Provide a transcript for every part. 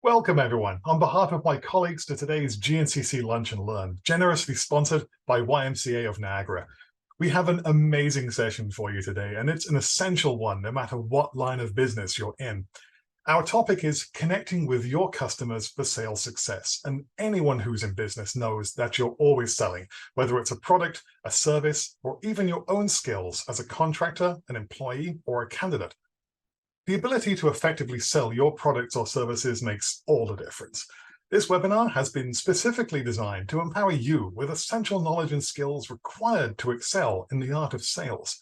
Welcome, everyone. On behalf of my colleagues to today's GNCC Lunch and Learn, generously sponsored by YMCA of Niagara. We have an amazing session for you today, and it's an essential one no matter what line of business you're in. Our topic is connecting with your customers for sales success, and anyone who's in business knows that you're always selling, whether it's a product, a service, or even your own skills as a contractor, an employee, or a candidate. The ability to effectively sell your products or services makes all the difference. This webinar has been specifically designed to empower you with essential knowledge and skills required to excel in the art of sales.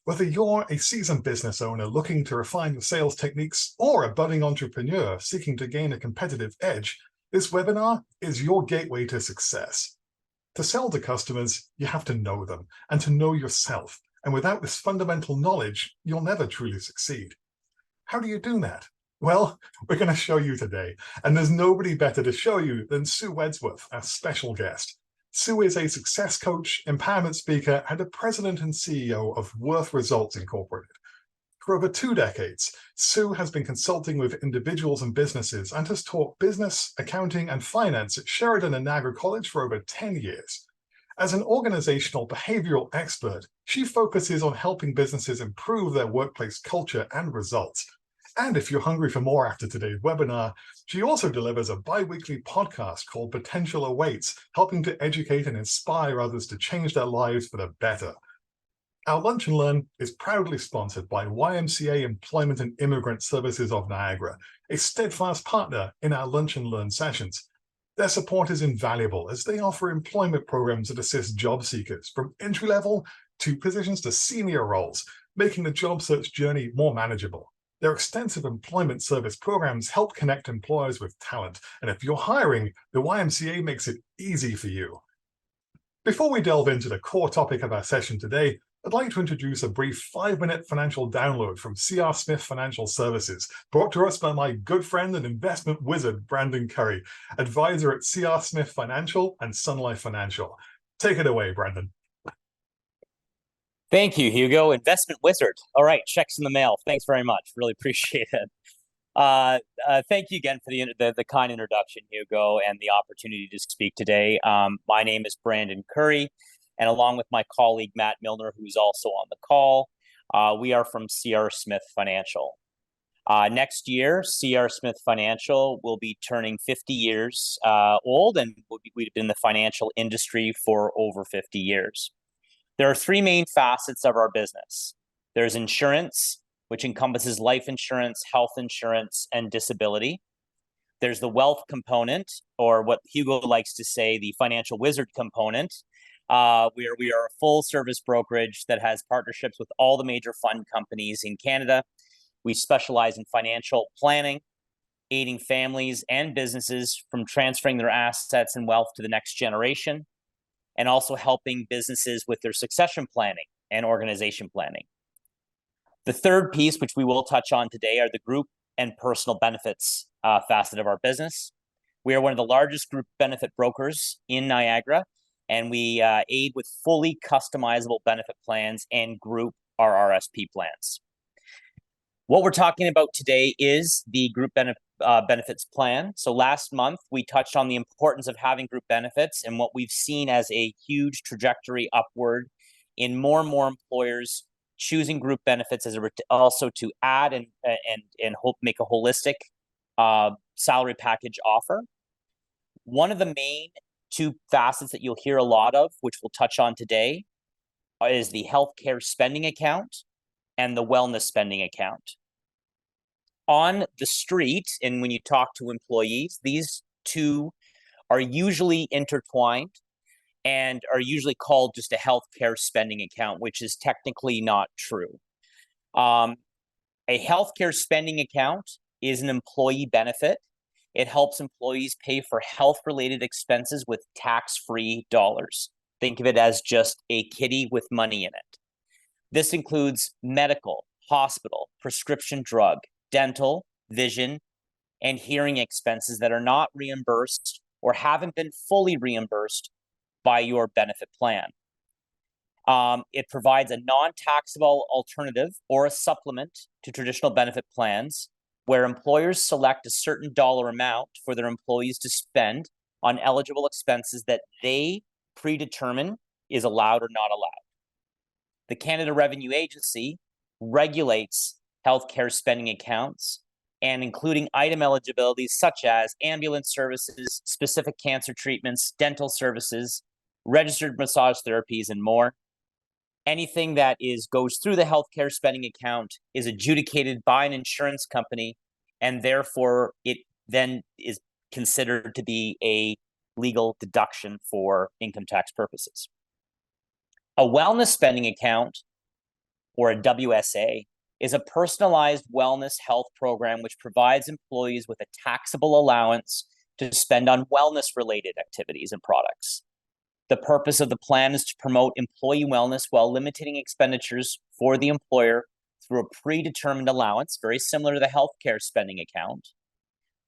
Whether you're a seasoned business owner looking to refine your sales techniques or a budding entrepreneur seeking to gain a competitive edge, this webinar is your gateway to success. To sell to customers, you have to know them and to know yourself. And without this fundamental knowledge, you'll never truly succeed. How do you do that? Well, we're going to show you today, and there's nobody better to show you than SUE WEDSWORTH, our special guest. SUE is a success coach, empowerment speaker, and the president and CEO of WEDSWORTH Incorporated. For over 2 decades, SUE has been consulting with individuals and businesses and has taught business, accounting, and finance at Sheridan and Niagara College for over 10 years. As an organizational behavioral expert, she focuses on helping businesses improve their workplace culture and results. And if you're hungry for more after today's webinar, she also delivers a bi-weekly podcast called Potential Awaits, helping to educate and inspire others to change their lives for the better. Our Lunch and Learn is proudly sponsored by YMCA Employment and Immigrant Services of Niagara, a steadfast partner in our Lunch and Learn sessions. Their support is invaluable as they offer employment programs that assist job seekers from entry-level to positions to senior roles, making the job search journey more manageable. Their extensive employment service programs help connect employers with talent, and if you're hiring, the YMCA makes it easy for you. Before we delve into the core topic of our session today, I'd like to introduce a brief 5-minute financial download from C.R. Smith Financial Services, brought to us by my good friend and investment wizard, Brandon Curry, advisor at C.R. Smith Financial and Sun Life Financial. Take it away, Brandon. Thank you, Hugo. Investment wizard. All right, checks in the mail. Thanks very much. Really appreciate it. Thank you again for the kind introduction, Hugo, and the opportunity to speak today. My name is Brandon Curry, and along with my colleague, Matt Milner, who's also on the call, we are from C.R. Smith Financial. Next year, C.R. Smith Financial will be turning 50 years old, and we've been in the financial industry for over 50 years. There are 3 main facets of our business. There's insurance, which encompasses life insurance, health insurance, and disability. There's the wealth component, or what Hugo likes to say, the financial wizard component. We are a full-service brokerage that has partnerships with all the major fund companies in Canada. We specialize in financial planning, aiding families and businesses from transferring their assets and wealth to the next generation, and also helping businesses with their succession planning and organization planning. The third piece, which we will touch on today, are the group and personal benefits facet of our business. We are one of the largest group benefit brokers in Niagara, and we aid with fully customizable benefit plans and group RRSP plans. What we're talking about today is the group benefits plan. So last month, we touched on the importance of having group benefits and what we've seen as a huge trajectory upward in more and more employers choosing group benefits as also to add and make a holistic salary package offer. One of the main 2 facets that you'll hear a lot of, which we'll touch on today, is the healthcare spending account and the wellness spending account. On the street, and when you talk to employees, these 2 are usually intertwined and are usually called just a healthcare spending account, which is technically not true. A healthcare spending account is an employee benefit. It helps employees pay for health-related expenses with tax-free dollars. Think of it as just a kitty with money in it. This includes medical, hospital, prescription drug, dental, vision, and hearing expenses that are not reimbursed or haven't been fully reimbursed by your benefit plan. It provides a non-taxable alternative or a supplement to traditional benefit plans where employers select a certain dollar amount for their employees to spend on eligible expenses that they predetermine is allowed or not allowed. The Canada Revenue Agency regulates healthcare spending accounts and including item eligibilities such as ambulance services, specific cancer treatments, dental services, registered massage therapies, and more. Anything that goes through the healthcare spending account is adjudicated by an insurance company, and therefore it then is considered to be a legal deduction for income tax purposes. A wellness spending account, or a WSA, is a personalized wellness health program which provides employees with a taxable allowance to spend on wellness-related activities and products. The purpose of the plan is to promote employee wellness while limiting expenditures for the employer through a predetermined allowance, very similar to the healthcare spending account.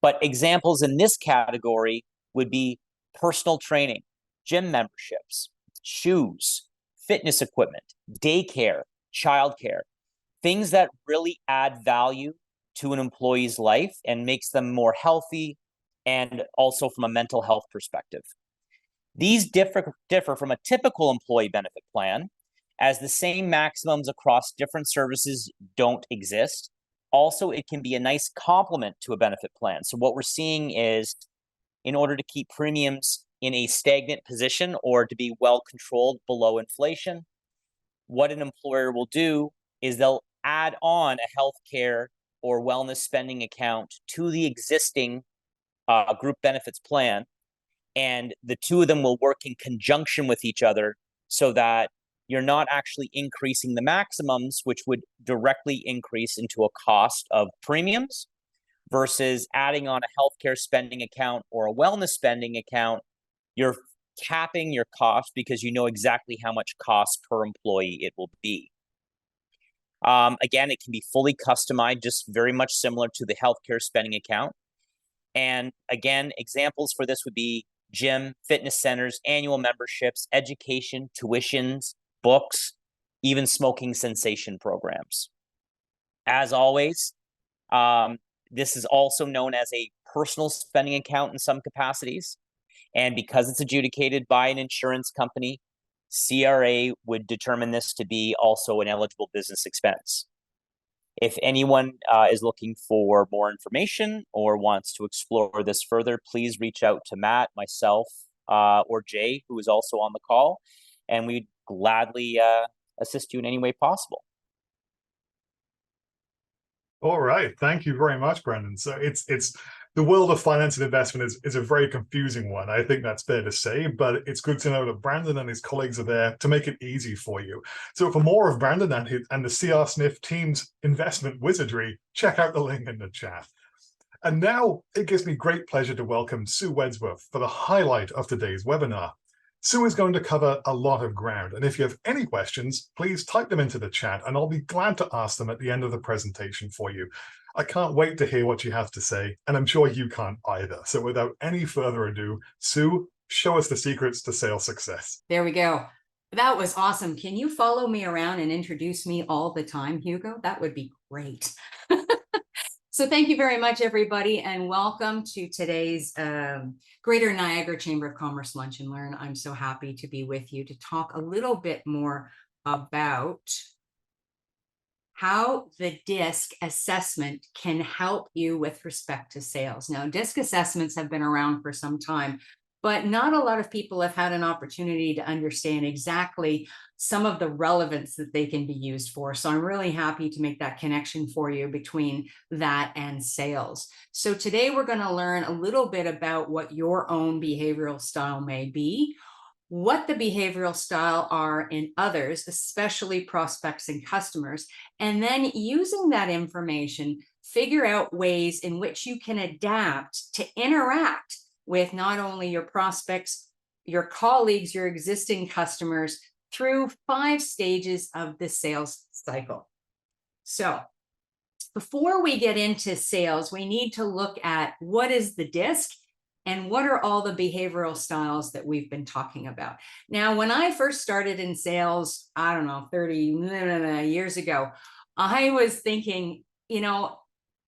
But examples in this category would be personal training, gym memberships, shoes, fitness equipment, daycare, childcare, things that really add value to an employee's life and makes them more healthy, and also from a mental health perspective. These differ from a typical employee benefit plan, as the same maximums across different services don't exist. Also, it can be a nice complement to a benefit plan. So what we're seeing is, in order to keep premiums in a stagnant position or to be well controlled below inflation, what an employer will do is they'll add on a healthcare or wellness spending account to the existing group benefits plan, and the two of them will work in conjunction with each other so that you're not actually increasing the maximums, which would directly increase into a cost of premiums, versus adding on a healthcare spending account or a wellness spending account. You're capping your cost because you know exactly how much cost per employee it will be. Again, it can be fully customized, just very much similar to the healthcare spending account. And again, examples for this would be gym, fitness centers, annual memberships, education, tuitions, books, even smoking cessation programs. As always, this is also known as a personal spending account in some capacities. And because it's adjudicated by an insurance company, CRA would determine this to be also an eligible business expense. If anyone is looking for more information or wants to explore this further, please reach out to Matt, myself, or Jay, who is also on the call, and we'd gladly assist you in any way possible. All right, thank you very much, Brendan. So it's the world of finance and investment is a very confusing one. I think that's fair to say, but it's good to know that Brandon and his colleagues are there to make it easy for you. So for more of Brandon and the CR Sniff team's investment wizardry, check out the link in the chat. And now it gives me great pleasure to welcome SUE WEDSWORTH for the highlight of today's webinar. SUE is going to cover a lot of ground, and if you have any questions, please type them into the chat and I'll be glad to ask them at the end of the presentation for you. I can't wait to hear what you have to say, and I'm sure you can't either. So without any further ado, SUE, show us the secrets to sales success. There we go. That was awesome. Can you follow me around and introduce me all the time, Hugo? That would be great. So thank you very much, everybody, and welcome to today's Greater Niagara Chamber of Commerce Lunch and Learn. I'm so happy to be with you to talk a little bit more about how the DISC assessment can help you with respect to sales. Now, DISC assessments have been around for some time, but not a lot of people have had an opportunity to understand exactly some of the relevance that they can be used for. So I'm really happy to make that connection for you between that and sales. So today we're going to learn a little bit about what your own behavioral style may be, what the behavioral style are in others, especially prospects and customers, and then using that information, figure out ways in which you can adapt to interact with not only your prospects, your colleagues, your existing customers through 5 stages of the sales cycle. So before we get into sales, we need to look at what is the DISC and what are all the behavioral styles that we've been talking about. Now, when I first started in sales, I don't know, 30 years ago, I was thinking, you know,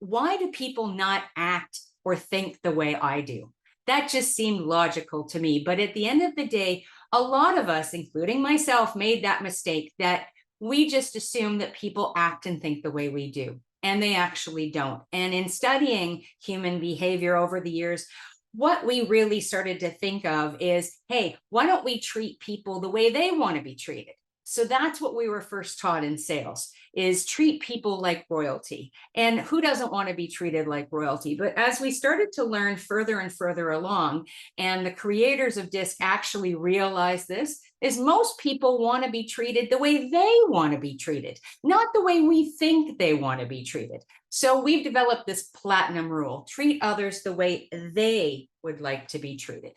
why do people not act or think the way I do? That just seemed logical to me. But at the end of the day, a lot of us, including myself, made that mistake that we just assume that people act and think the way we do, and they actually don't. And in studying human behavior over the years, what we really started to think of is, hey, why don't we treat people the way they want to be treated? So that's what we were first taught in sales, is treat people like royalty. And who doesn't want to be treated like royalty? But as we started to learn further and further along, and the creators of DISC actually realized this, is most people want to be treated the way they want to be treated, not the way we think they want to be treated. So we've developed this platinum rule: treat others the way they would like to be treated.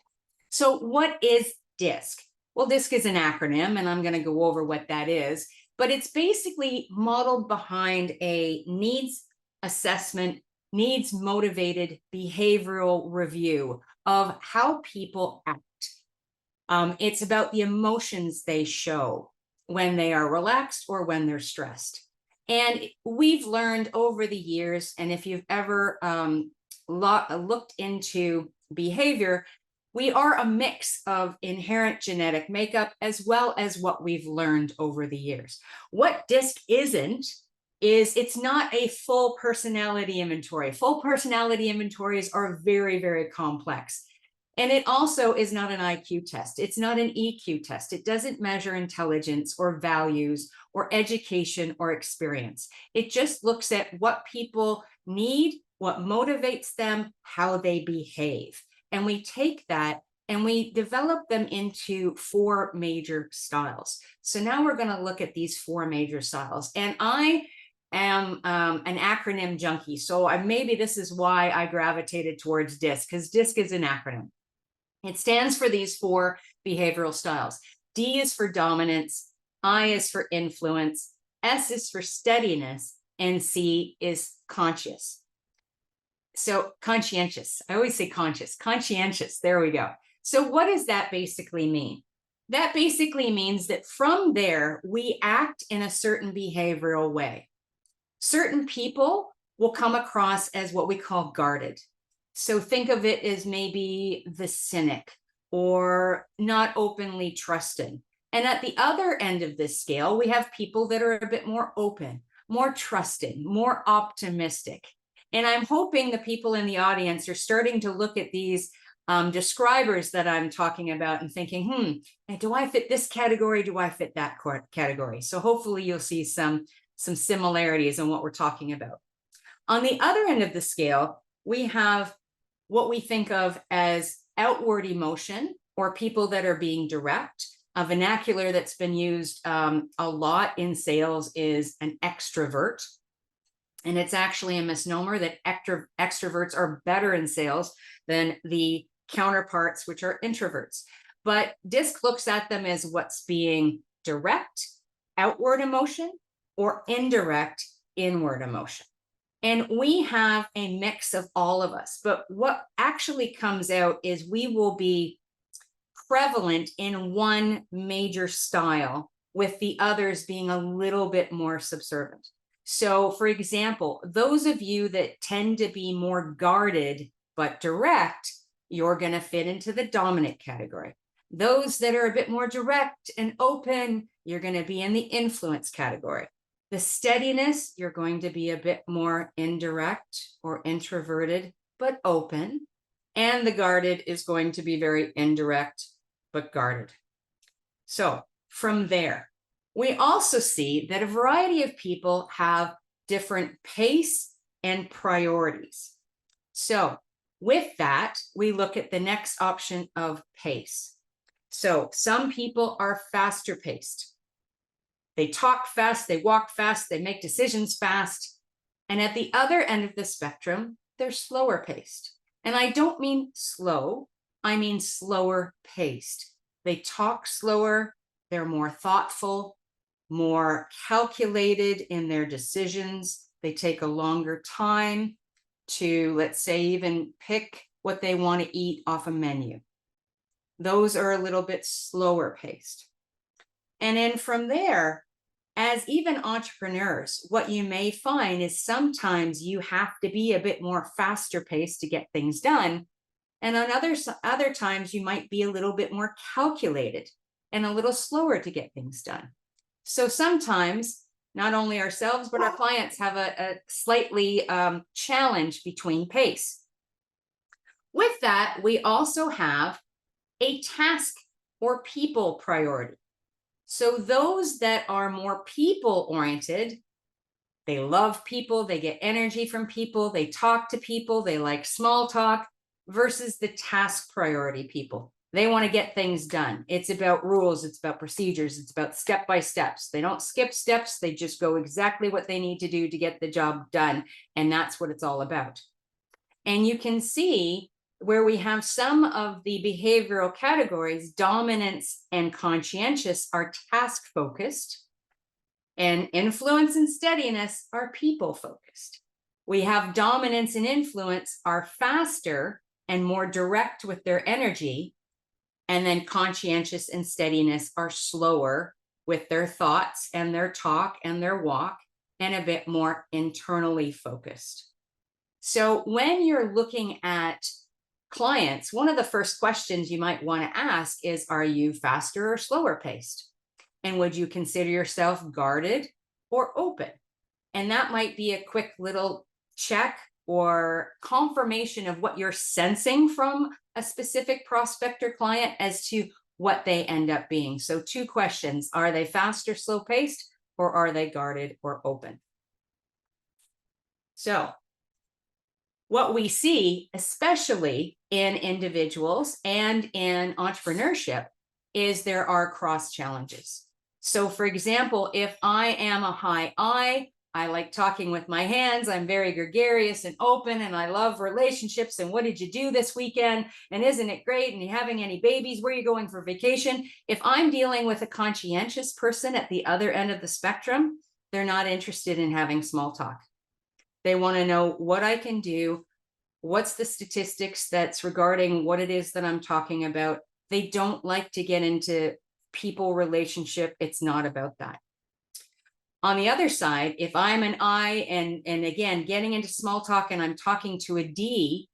So what is DISC? Well, DISC is an acronym, and I'm going to go over what that is, but it's basically modeled behind a needs assessment, needs motivated behavioral review of how people act. It's about the emotions they show when they are relaxed or when they're stressed. And we've learned over the years, and if you've ever looked into behavior, we are a mix of inherent genetic makeup as well as what we've learned over the years. What DISC isn't is it's not a full personality inventory. Full personality inventories are very, very complex. And it also is not an IQ test. It's not an EQ test. It doesn't measure intelligence or values or education or experience. It just looks at what people need, what motivates them, how they behave. And we take that and we develop them into 4 major styles. So now we're going to look at these 4 major styles. And I am an acronym junkie. So maybe this is why I gravitated towards DISC, because DISC is an acronym. It stands for these 4 behavioral styles. D is for dominance, I is for influence, S is for steadiness, and C is conscious. So conscientious. I always say conscious. Conscientious. There we go. So what does that basically mean? That basically means that from there, we act in a certain behavioral way. Certain people will come across as what we call guarded. So think of it as maybe the cynic or not openly trusting. And at the other end of this scale, we have people that are a bit more open, more trusting, more optimistic. And I'm hoping the people in the audience are starting to look at these describers that I'm talking about and thinking, do I fit this category? Do I fit that category? So hopefully you'll see some similarities in what we're talking about. On the other end of the scale, we have what we think of as outward emotion, or people that are being direct. A vernacular that's been used a lot in sales is an extrovert. And it's actually a misnomer that extroverts are better in sales than the counterparts, which are introverts. But DISC looks at them as what's being direct, outward emotion, or indirect, inward emotion. And we have a mix of all of us. But what actually comes out is we will be prevalent in one major style, with the others being a little bit more subservient. So, for example, those of you that tend to be more guarded but direct, you're going to fit into the dominant category. Those that are a bit more direct and open, you're going to be in the influence category. The steadiness, you're going to be a bit more indirect or introverted but open. And the guarded is going to be very indirect but guarded. So from there, we also see that a variety of people have different pace and priorities. So with that, we look at the next option of pace. So some people are faster paced. They talk fast, they walk fast, they make decisions fast. And at the other end of the spectrum, they're slower paced. And I don't mean slow, I mean slower paced. They talk slower, they're more thoughtful, more calculated in their decisions. They take a longer time to, let's say, even pick what they want to eat off a menu. Those are a little bit slower paced. And then from there, as even entrepreneurs, what you may find is sometimes you have to be a bit more faster paced to get things done. And on other times, you might be a little bit more calculated and a little slower to get things done. So sometimes not only ourselves, but our clients have a slightly challenge between pace. With that, we also have a task or people priority. So those that are more people oriented, they love people, they get energy from people, they talk to people, they like small talk, versus the task priority people. They want to get things done. It's about rules, it's about procedures, it's about step by steps. They don't skip steps, they just go exactly what they need to do to get the job done. And that's what it's all about. And you can see where we have some of the behavioral categories, dominance and conscientious are task focused, and influence and steadiness are people focused. We have dominance and influence are faster and more direct with their energy, and then conscientious and steadiness are slower with their thoughts and their talk and their walk, and a bit more internally focused. So when you're looking at clients, one of the first questions you might want to ask is, are you faster or slower paced? And would you consider yourself guarded or open? And that might be a quick little check or confirmation of what you're sensing from a specific prospect or client as to what they end up being. So 2 questions: are they fast or slow paced, or are they guarded or open? So what we see, especially in individuals and in entrepreneurship, is there are cross challenges. So for example, if I am a high I like talking with my hands, I'm very gregarious and open, and I love relationships, and what did you do this weekend, and isn't it great, and you having any babies, where are you going for vacation? If I'm dealing with a conscientious person at the other end of the spectrum, they're not interested in having small talk. They want to know what I can do, what's the statistics that's regarding what it is that I'm talking about. They don't like to get into people relationship. It's not about that. On the other side, if I'm an I and again, getting into small talk and I'm talking to a D,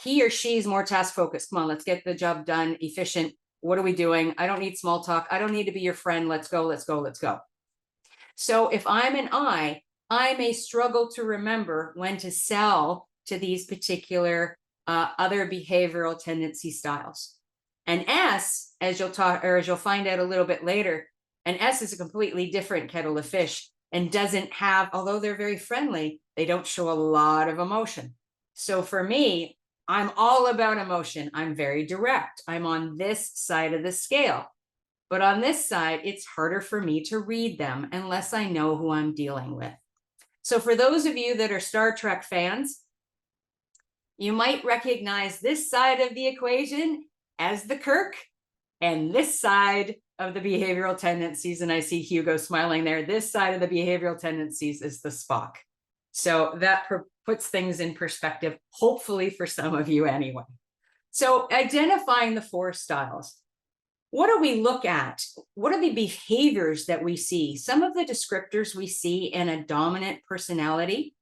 he or she is more task focused. Come on, let's get the job done, efficient. What are we doing? I don't need small talk. I don't need to be your friend. Let's go, let's go, let's go. So if I'm an I may struggle to remember when to sell to these particular other behavioral tendency styles. An S, as you'll find out a little bit later, an S is a completely different kettle of fish and doesn't have, although they're very friendly, they don't show a lot of emotion. So for me, I'm all about emotion. I'm very direct. I'm on this side of the scale. But on this side, it's harder for me to read them unless I know who I'm dealing with. So for those of you that are Star Trek fans, you might recognize this side of the equation as the Kirk, and this side of the behavioral tendencies, and I see Hugo smiling there, this side of the behavioral tendencies is the Spock. So that puts things in perspective, hopefully for some of you anyway. So identifying the 4 styles. What do we look at? What are the behaviors that we see? Some of the descriptors we see in a dominant personality,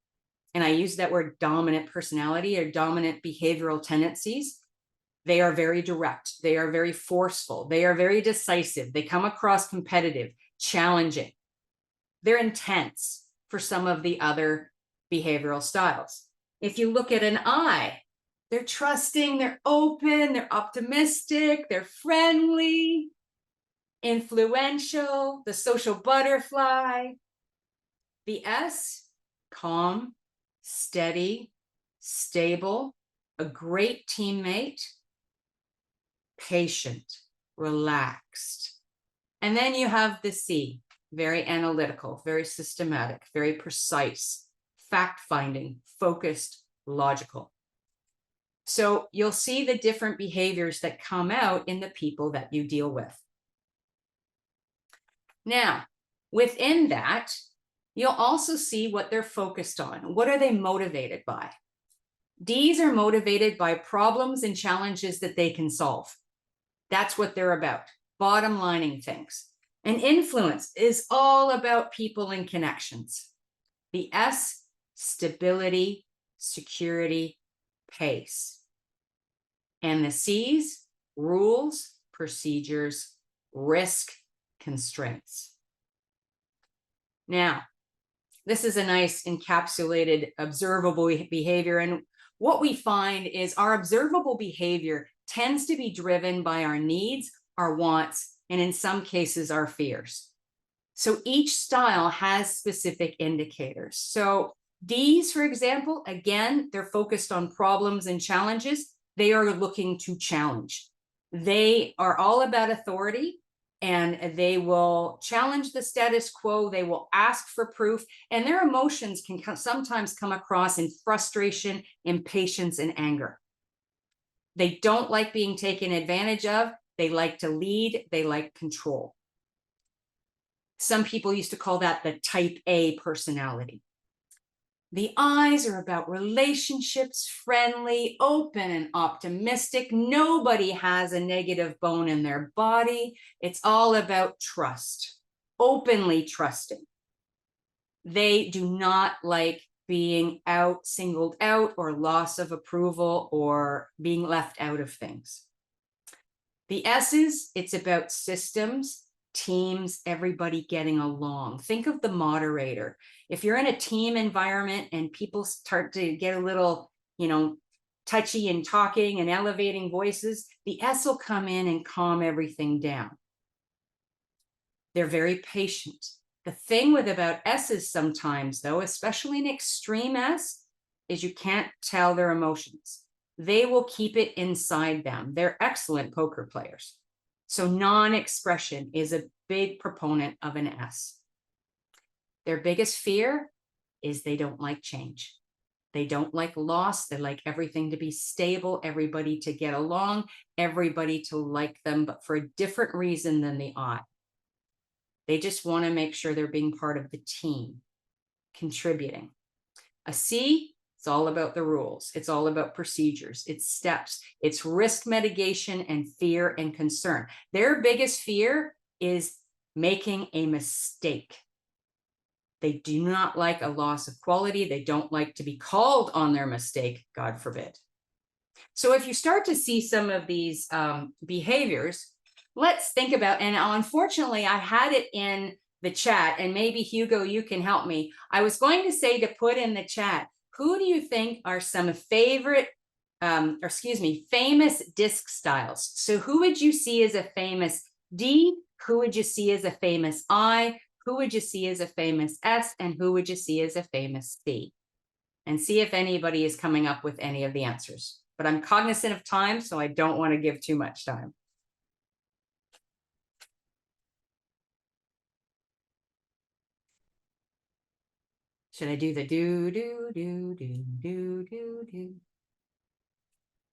and I use that word dominant personality or dominant behavioral tendencies. They are very direct. They are very forceful. They are very decisive. They come across competitive, challenging. They're intense for some of the other behavioral styles. If you look at an I, they're trusting, they're open, they're optimistic, they're friendly, influential, the social butterfly. The S, calm, steady, stable, a great teammate, patient, relaxed. And then you have the C, very analytical, very systematic, very precise, fact-finding, focused, logical. So you'll see the different behaviors that come out in the people that you deal with. Now, within that, you'll also see what they're focused on. What are they motivated by? Ds are motivated by problems and challenges that they can solve. That's what they're about, bottom lining things. And influence is all about people and connections. The S, stability, security, pace. And the C's, rules, procedures, risk, constraints. Now, this is a nice encapsulated observable behavior. And what we find is our observable behavior tends to be driven by our needs, our wants, and in some cases, our fears. So each style has specific indicators. So D's, for example, again, they're focused on problems and challenges. They are looking to challenge. They are all about authority, and they will challenge the status quo. They will ask for proof, and their emotions can sometimes come across in frustration, impatience, and anger. They don't like being taken advantage of. They like to lead. They like control. Some people used to call that the type A personality. The I's are about relationships, friendly, open, and optimistic. Nobody has a negative bone in their body. It's all about trust, openly trusting. They do not like being singled out, or loss of approval, or being left out of things. The S's, it's about systems, teams, everybody getting along. Think of the moderator. If you're in a team environment and people start to get a little, touchy and talking and elevating voices, the S will come in and calm everything down. They're very patient. The thing about S's sometimes, though, especially an extreme S, is you can't tell their emotions. They will keep it inside them. They're excellent poker players. So non-expression is a big proponent of an S. Their biggest fear is they don't like change. They don't like loss. They like everything to be stable, everybody to get along, everybody to like them, but for a different reason than the I. They just want to make sure they're being part of the team, contributing. A C, it's all about the rules. It's all about procedures. It's steps. It's risk mitigation and fear and concern. Their biggest fear is making a mistake. They do not like a loss of quality. They don't like to be called on their mistake, God forbid. So if you start to see some of these behaviors, let's think about, and unfortunately, I had it in the chat, and maybe Hugo, you can help me. I was going to say to put in the chat, who do you think are some famous disc styles? So who would you see as a famous D? Who would you see as a famous I? Who would you see as a famous S? And who would you see as a famous C? And see if anybody is coming up with any of the answers. But I'm cognizant of time, so I don't want to give too much time. Should I do the do?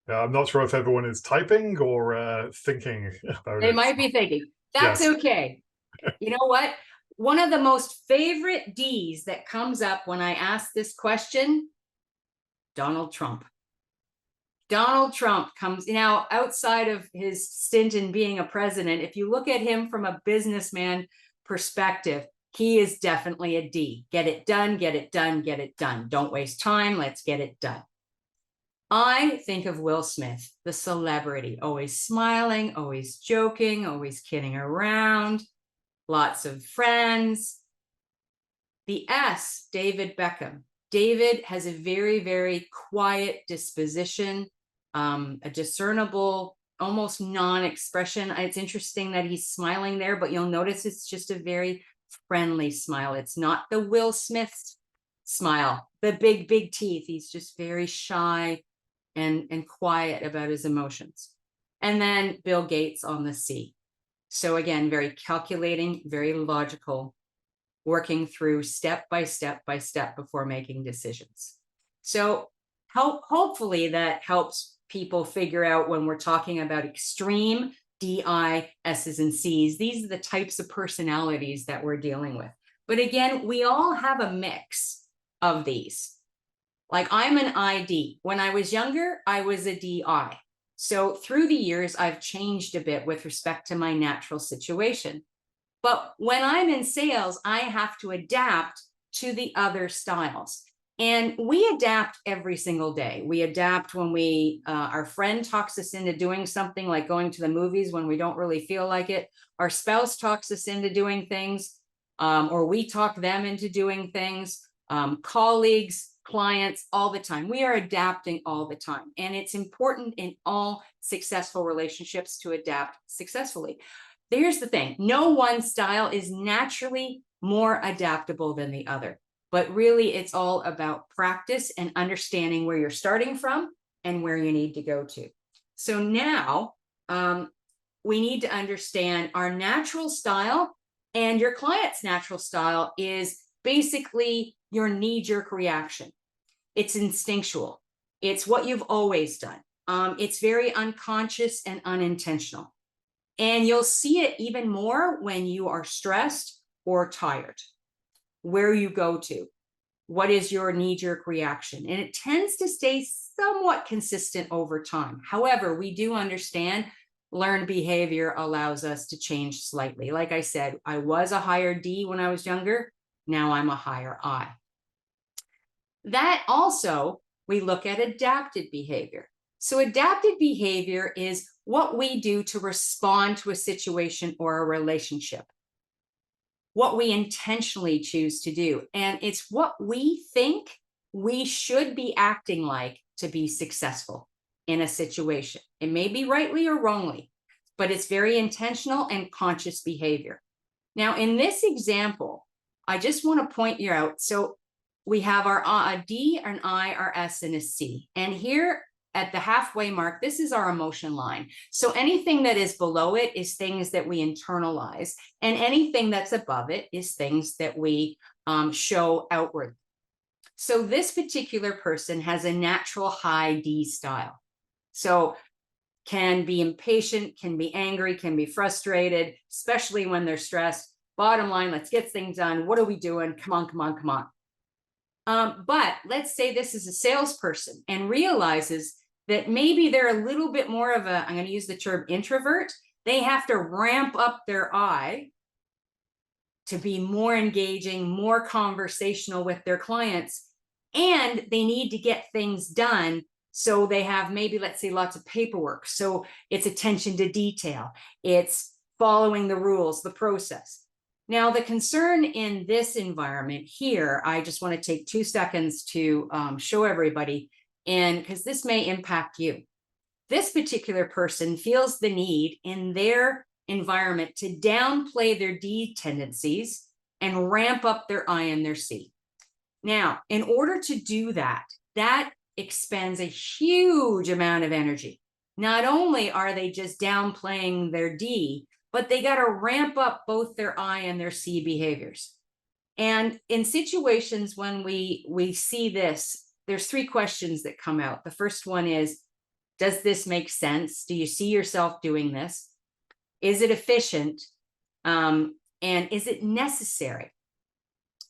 I'm not sure if everyone is typing or thinking about it. They might be thinking. That's Yes. okay. You know what? One of the most favorite D's that comes up when I ask this question, Donald Trump. Donald Trump comes now outside of his stint in being a president. If you look at him from a businessman perspective, he is definitely a D. Get it done, get it done, get it done. Don't waste time. Let's get it done. I think of Will Smith, the celebrity, always smiling, always joking, always kidding around, lots of friends. The S, David Beckham. David has a very, very quiet disposition, a discernible, almost non-expression. It's interesting that he's smiling there, but you'll notice it's just a very friendly smile. It's not the Will Smith smile, the big, big teeth. He's just very shy and quiet about his emotions. And then Bill Gates on the C. So again, very calculating, very logical, working through step by step by step before making decisions. So hopefully that helps people figure out when we're talking about extreme DI, S's, and C's. These are the types of personalities that we're dealing with. But again, we all have a mix of these. Like I'm an ID. When I was younger, I was a DI. So through the years, I've changed a bit with respect to my natural situation. But when I'm in sales, I have to adapt to the other styles. And we adapt every single day. We adapt when our friend talks us into doing something like going to the movies when we don't really feel like it. Our spouse talks us into doing things, or we talk them into doing things. Colleagues, clients, all the time. We are adapting all the time. And it's important in all successful relationships to adapt successfully. Here's the thing. No one style is naturally more adaptable than the other. But really, it's all about practice and understanding where you're starting from and where you need to go to. So now we need to understand our natural style, and your client's natural style is basically your knee-jerk reaction. It's instinctual. It's what you've always done. It's very unconscious and unintentional. And you'll see it even more when you are stressed or tired. Where you go to, what is your knee-jerk reaction? And it tends to stay somewhat consistent over time. However, we do understand learned behavior allows us to change slightly. Like I said, I was a higher D when I was younger. Now I'm a higher I. That also, we look at adapted behavior. So adapted behavior is what we do to respond to a situation or a relationship, what we intentionally choose to do. And it's what we think we should be acting like to be successful in a situation. It may be rightly or wrongly, but it's very intentional and conscious behavior. Now, in this example, I just want to point you out. So we have our D, an I, our S, and a C. And here at the halfway mark, this is our emotion line. So anything that is below it is things that we internalize, and anything that's above it is things that we show outward. So this particular person has a natural high D style. So can be impatient, can be angry, can be frustrated, especially when they're stressed. Bottom line, let's get things done. What are we doing? Come on, come on, come on. But let's say this is a salesperson and realizes that maybe they're a little bit more of a, I'm going to use the term introvert. They have to ramp up their I to be more engaging, more conversational with their clients, and they need to get things done. So they have maybe, let's say, lots of paperwork. So it's attention to detail. It's following the rules, the process. Now, the concern in this environment here, I just want to take 2 seconds to show everybody, and because this may impact you. This particular person feels the need in their environment to downplay their D tendencies and ramp up their I and their C. Now, in order to do that, that expends a huge amount of energy. Not only are they just downplaying their D, but they got to ramp up both their I and their C behaviors. And in situations when we see this, there's 3 questions that come out. The first one is, does this make sense? Do you see yourself doing this? Is it efficient? And is it necessary?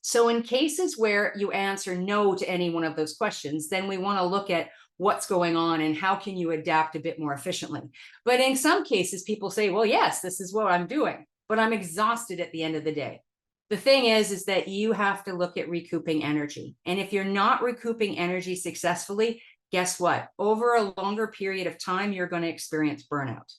So in cases where you answer no to any one of those questions, then we want to look at what's going on and how can you adapt a bit more efficiently. But in some cases, people say, well, yes, this is what I'm doing, but I'm exhausted at the end of the day. The thing is that you have to look at recouping energy. And if you're not recouping energy successfully, guess what? Over a longer period of time, you're going to experience burnout.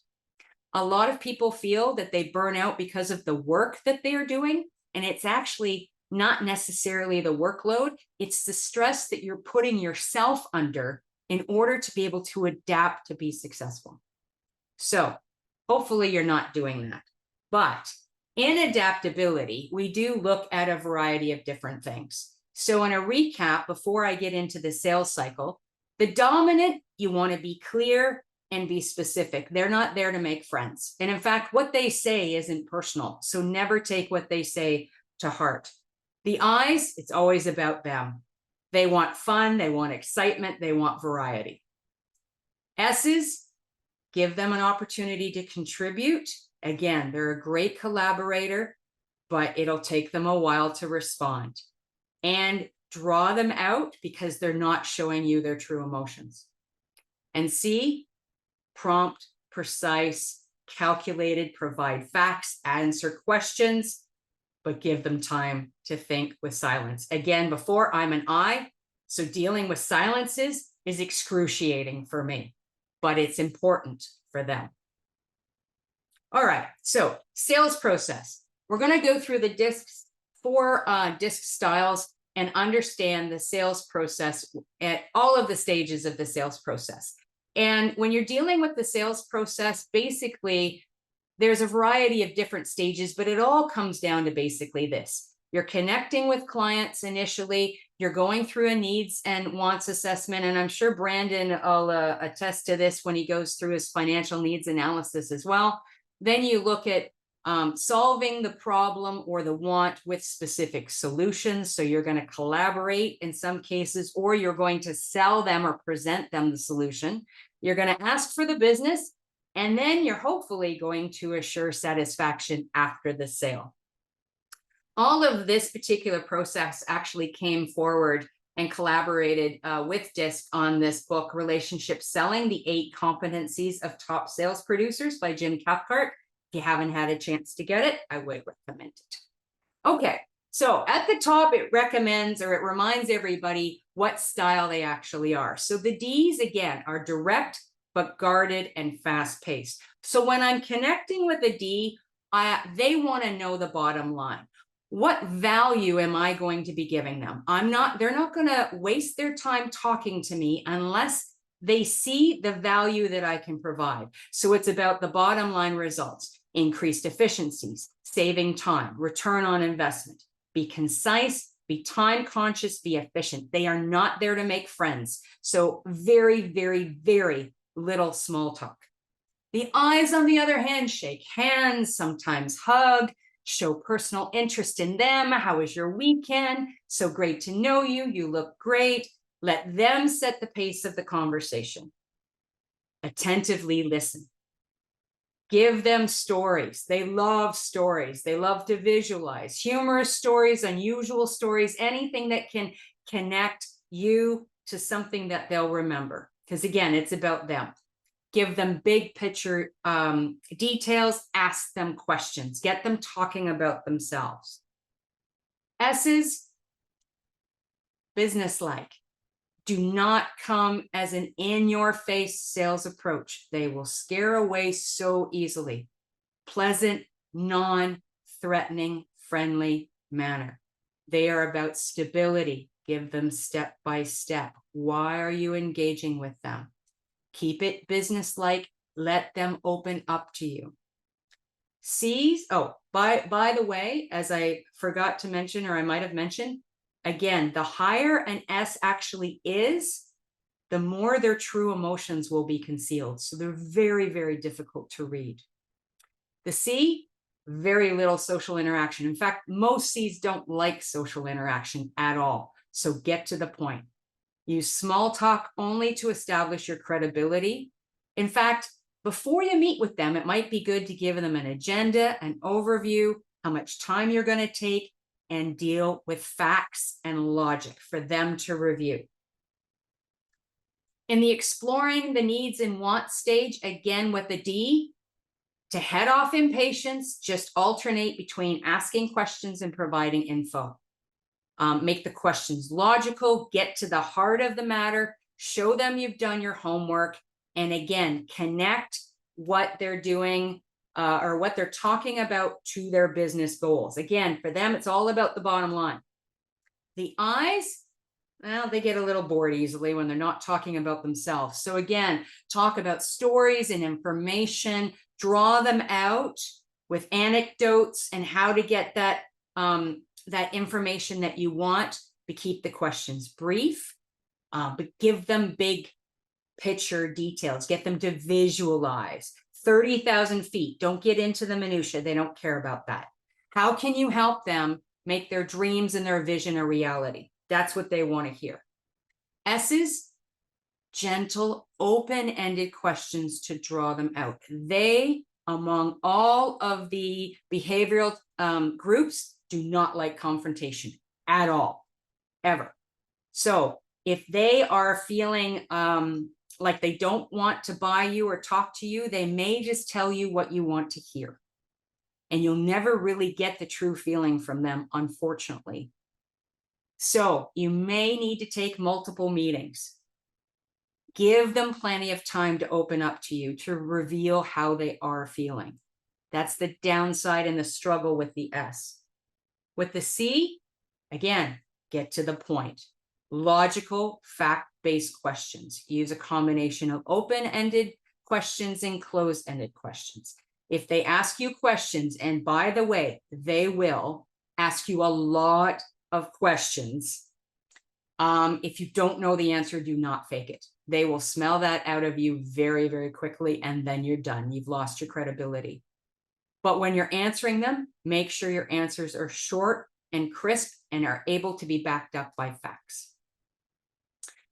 A lot of people feel that they burn out because of the work that they're doing, and it's actually not necessarily the workload. It's the stress that you're putting yourself under in order to be able to adapt to be successful. So hopefully you're not doing that. But in adaptability, we do look at a variety of different things. So in a recap, before I get into the sales cycle, the dominant, you want to be clear and be specific. They're not there to make friends. And in fact, what they say isn't personal. So never take what they say to heart. The I's, it's always about them. They want fun, they want excitement, they want variety. S's, give them an opportunity to contribute. Again, they're a great collaborator, but it'll take them a while to respond. And draw them out because they're not showing you their true emotions. And C, prompt, precise, calculated, provide facts, answer questions, but give them time to think with silence. Again, before, I'm an I, so dealing with silences is excruciating for me, but it's important for them. All right, so sales process. We're going to go through the discs, 4 disc styles, and understand the sales process at all of the stages of the sales process. And when you're dealing with the sales process, basically, there's a variety of different stages, but it all comes down to basically this. You're connecting with clients initially, you're going through a needs and wants assessment, and I'm sure Brandon will attest to this when he goes through his financial needs analysis as well. Then you look at solving the problem or the want with specific solutions. So you're going to collaborate in some cases, or you're going to sell them or present them the solution. You're going to ask for the business, and then you're hopefully going to assure satisfaction after the sale. All of this particular process actually came forward and collaborated with DISC on this book, Relationship Selling, the 8 Competencies of Top Sales Producers by Jim Cathcart. If you haven't had a chance to get it, I would recommend it. Okay, so at the top, it recommends, or it reminds everybody what style they actually are. So the Ds, again, are direct, but guarded and fast-paced. So when I'm connecting with a D, they want to know the bottom line. What value am I going to be giving them? They're not going to waste their time talking to me unless they see the value that I can provide. So it's about the bottom line results, increased efficiencies, saving time, return on investment. Be concise, be time conscious, be efficient. They are not there to make friends. So very, very, very little small talk. The I's, on the other hand, shake hands, sometimes hug, show personal interest in them. How was your weekend? So great to know you. You look great. Let them set the pace of the conversation. Attentively listen. Give them stories. They love stories. They love to visualize. Humorous stories, unusual stories, anything that can connect you to something that they'll remember. Because again, it's about them. Give them big picture details, ask them questions, get them talking about themselves. S's, businesslike. Do not come as an in-your-face sales approach. They will scare away so easily. Pleasant, non-threatening, friendly manner. They are about stability. Give them step by step. Why are you engaging with them? Keep it businesslike. Let them open up to you. C's, oh, by the way, as I forgot to mention, or I might have mentioned, again, the higher an S actually is, the more their true emotions will be concealed. So they're very, very difficult to read. The C, very little social interaction. In fact, most C's don't like social interaction at all. So get to the point. Use small talk only to establish your credibility. In fact, before you meet with them, it might be good to give them an agenda, an overview, how much time you're going to take, and deal with facts and logic for them to review. In the exploring the needs and wants stage, again with the D, to head off impatience, just alternate between asking questions and providing info. Make the questions logical, get to the heart of the matter, show them you've done your homework, and again, connect what they're doing or what they're talking about to their business goals. Again, for them, it's all about the bottom line. The I's, well, they get a little bored easily when they're not talking about themselves. So again, talk about stories and information, draw them out with anecdotes and how to get that that information that you want, but keep the questions brief, but give them big picture details, get them to visualize 30,000 feet. Don't get into the minutia. They don't care about that. How can you help them make their dreams and their vision a reality? That's what they want to hear. S's, gentle, open-ended questions to draw them out. They, among all of the behavioral groups, do not like confrontation at all, ever. So if they are feeling like they don't want to buy you or talk to you, they may just tell you what you want to hear. And you'll never really get the true feeling from them, unfortunately. So you may need to take multiple meetings. Give them plenty of time to open up to you, to reveal how they are feeling. That's the downside and the struggle with the S. With the C, again, get to the point. Logical, fact-based questions. Use a combination of open-ended questions and closed-ended questions. If they ask you questions, and by the way, they will ask you a lot of questions. If you don't know the answer, do not fake it. They will smell that out of you very, very quickly, and then you're done. You've lost your credibility. But when you're answering them, make sure your answers are short and crisp and are able to be backed up by facts.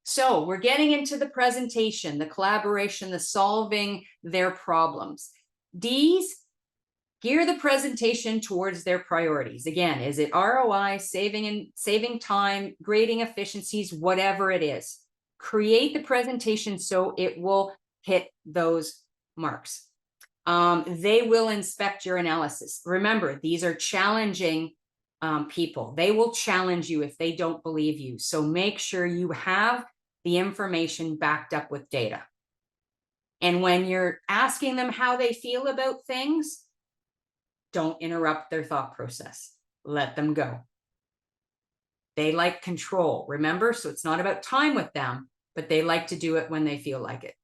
So we're getting into the presentation, the collaboration, the solving their problems. D's, gear the presentation towards their priorities. Again, is it ROI, saving time, grading efficiencies, whatever it is. Create the presentation so it will hit those marks. They will inspect your analysis. Remember, these are challenging people. They will challenge you if they don't believe you. So make sure you have the information backed up with data. And when you're asking them how they feel about things, don't interrupt their thought process. Let them go. They like control, remember? So it's not about time with them, but they like to do it when they feel like it.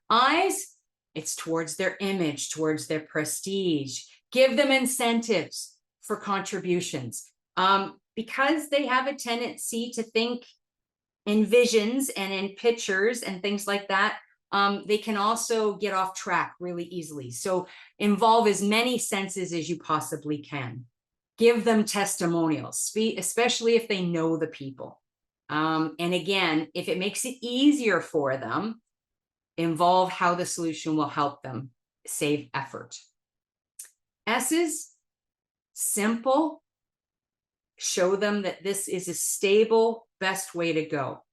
I's, it's towards their image, towards their prestige. Give them incentives for contributions. Because they have a tendency to think in visions and in pictures and things like that, they can also get off track really easily. So involve as many senses as you possibly can. Give them testimonials, especially if they know the people. And again, if it makes it easier for them, involve how the solution will help them save effort. S's, simple. Show them that this is a stable, best way to go.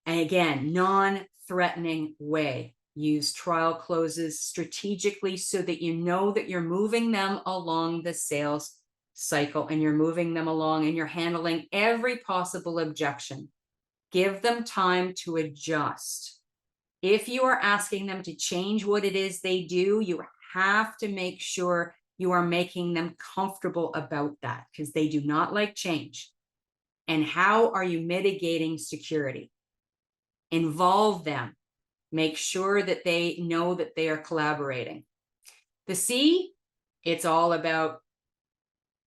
And again, non-threatening way. Use trial closes strategically so that you know that you're moving them along the sales cycle and you're moving them along and you're handling every possible objection. Give them time to adjust. If you are asking them to change what it is they do, you have to make sure you are making them comfortable about that because they do not like change. And how are you mitigating security? Involve them. Make sure that they know that they are collaborating. The C, it's all about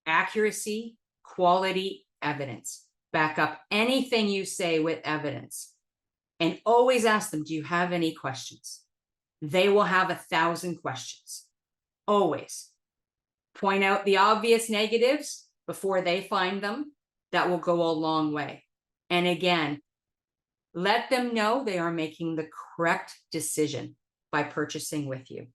accuracy, quality, evidence. Back up anything you say with evidence. And always ask them, do you have any questions? They will have 1,000 questions. Always. Point out the obvious negatives before they find them. That will go a long way. And again, let them know they are making the correct decision by purchasing with you.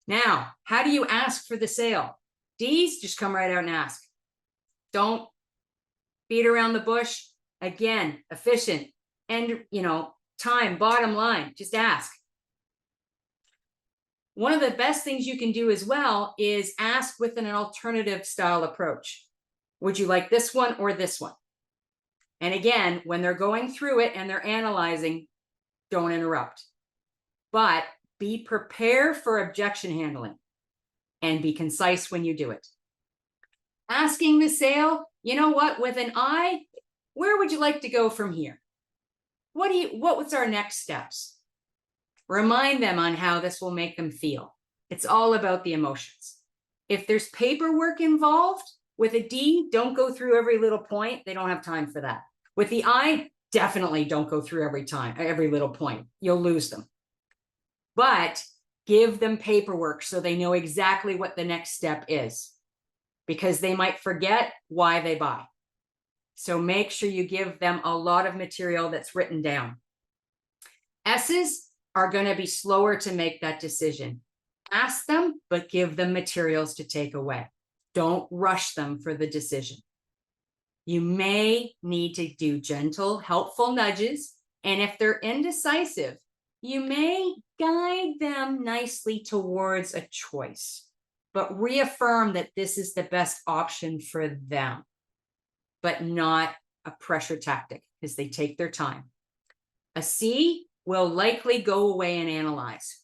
Now, how do you ask for the sale? D's, just come right out and ask. Don't beat around the bush. Again, efficient and, time, bottom line, just ask. One of the best things you can do as well is ask with an alternative style approach. Would you like this one or this one? And again, when they're going through it and they're analyzing, don't interrupt. But be prepared for objection handling and be concise when you do it. Asking the sale, you know what, with an I, where would you like to go from here? What's our next steps? Remind them on how this will make them feel. It's all about the emotions. If there's paperwork involved with a D, don't go through every little point. They don't have time for that. With the I, definitely don't go through every little point. You'll lose them. But give them paperwork so they know exactly what the next step is, because they might forget why they buy. So make sure you give them a lot of material that's written down. S's are going to be slower to make that decision. Ask them, but give them materials to take away. Don't rush them for the decision. You may need to do gentle, helpful nudges And if they're indecisive, you may guide them nicely towards a choice, but reaffirm that this is the best option for them, but not a pressure tactic, because they take their time. A C will likely go away and analyze.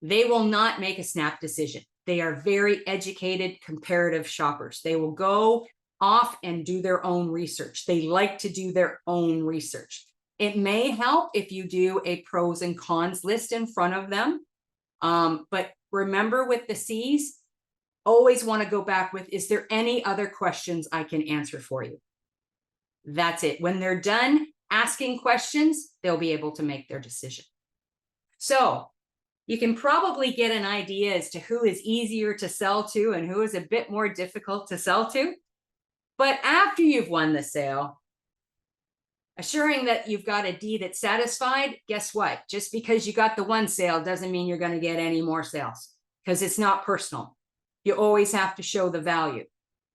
They will not make a snap decision. They are very educated, comparative shoppers. They will go off and do their own research. They like to do their own research. It may help if you do a pros and cons list in front of them. But remember, with the C's, always want to go back with, is there any other questions I can answer for you? That's it. When they're done asking questions, they'll be able to make their decision. So you can probably get an idea as to who is easier to sell to and who is a bit more difficult to sell to. But after you've won the sale, assuring that you've got a D that's satisfied, guess what? Just because you got the one sale doesn't mean you're going to get any more sales, because it's not personal. You always have to show the value.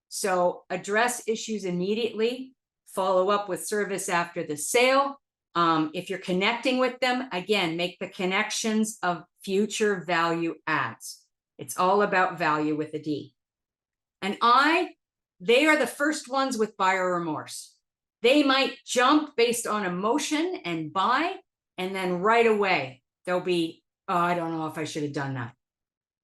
So address issues immediately, follow up with service after the sale. If you're connecting with them, again, make the connections of future value adds. It's all about value with a D. And I, they are the first ones with buyer remorse. They might jump based on emotion and buy, and then right away, they'll be, oh, I don't know if I should have done that.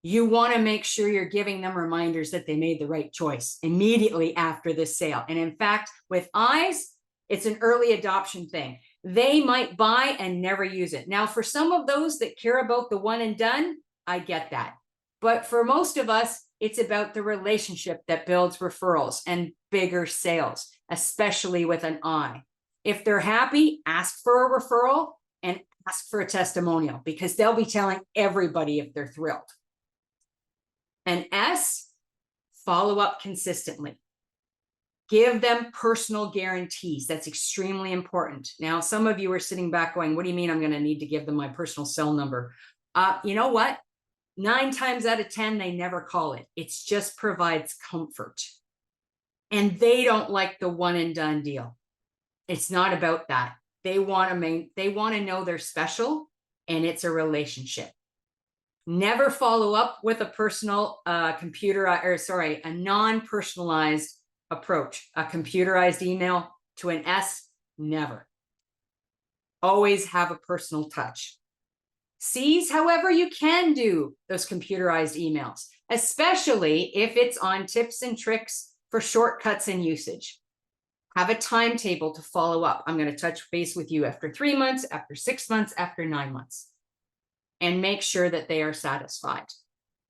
You want to make sure you're giving them reminders that they made the right choice immediately after the sale. And in fact, with eyes, it's an early adoption thing. They might buy and never use it. Now, for some of those that care about the one and done, I get that. But for most of us, it's about the relationship that builds referrals and bigger sales, especially with an I. If they're happy, ask for a referral and ask for a testimonial, because they'll be telling everybody if they're thrilled. And S, follow up consistently. Give them personal guarantees. That's extremely important. Now, some of you are sitting back going, what do you mean I'm going to need to give them my personal cell number? You know what? 9 times out of 10, they never call it. It just provides comfort. And they don't like the one and done deal. It's not about that. They want to know they're special, and it's a relationship. Never follow up with a personal a non-personalized approach. A computerized email to an S, never. Always have a personal touch. C's, however, you can do those computerized emails, especially if it's on tips and tricks for shortcuts and usage. Have a timetable to follow up. I'm going to touch base with you after 3 months, after 6 months, after 9 months. And make sure that they are satisfied.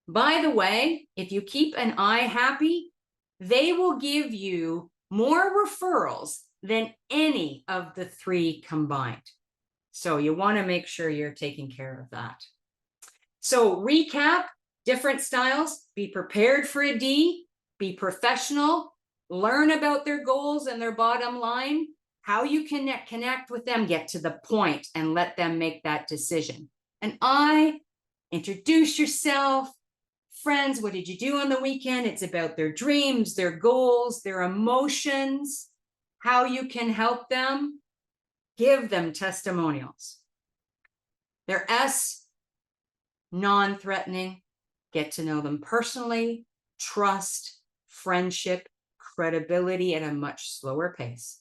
By the way, if you keep an I happy, they will give you more referrals than any of the 3 combined. So you want to make sure you're taking care of that. So recap, different styles, be prepared for a D, be professional, learn about their goals and their bottom line, how you connect with them, get to the point and let them make that decision. And I, introduce yourself. Friends, what did you do on the weekend? It's about their dreams, their goals, their emotions, how you can help them. Give them testimonials. Their S, non-threatening. Get to know them personally, trust, friendship, credibility at a much slower pace.